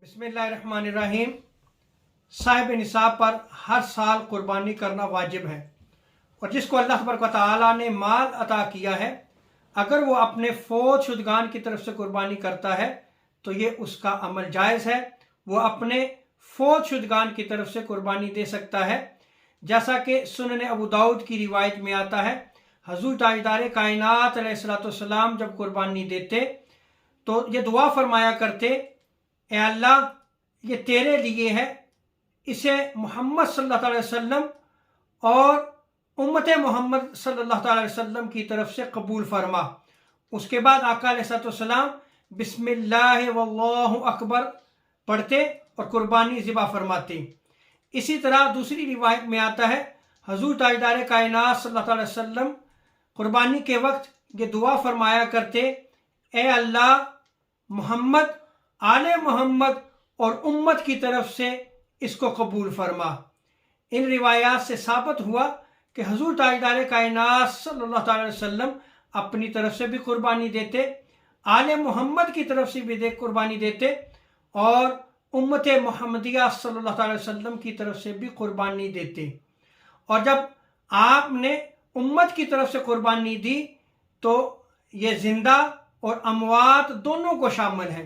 बिस्मिल्लाहिर्रहमानिर्रहीम। साहिब निसाब पर हर साल कुर्बानी करना वाजिब है, और जिसको अल्लाह तबारक व तआला ने माल अता किया है, अगर वो अपने फौज शुदगान की तरफ से कुर्बानी करता है तो ये उसका अमल जायज़ है। वो अपने फौज शुदगान की तरफ से कुर्बानी दे सकता है, जैसा कि सुनन अबू दाऊद की रिवायत में आता है। हजूर ताजदार कायनात अलैहिस्सलाम जब कुर्बानी देते तो ये दुआ फरमाया करते, ए अल्लाह, ये तेरे लिए है, इसे मोहम्मद सल्लल्लाहु अलैहि वसल्लम और उम्मत मोहम्मद सल्लल्लाहु अलैहि वसल्लम की तरफ से कबूल फरमा। उसके बाद आका अलैहिस्सलाम बिस्मिल्लाह वल्लाहु अकबर पढ़ते और कुर्बानी ज़िबा फरमाते। इसी तरह दूसरी रिवायत में आता है, हजूर ताजदार कायनात सल्लल्लाहु अलैहि वसल्लम कुर्बानी के वक्त ये दुआ फरमाया करते, ए अल्लाह, मोहम्मद, आले मोहम्मद और उम्मत की तरफ से इसको कबूल फरमा। इन रिवायात से साबित हुआ कि हजूर ताजदार कायनात सल्लल्लाहु अलैहि वसल्लम अपनी तरफ से भी कुर्बानी देते, आले मोहम्मद की तरफ से भी कुर्बानी देते, और उम्मत मोहम्मदिया सल्लल्लाहु अलैहि वसल्लम की तरफ से भी कुर्बानी देते। और जब आपने उम्मत की तरफ से कुर्बानी दी तो ये जिंदा और अमवात दोनों को शामिल है।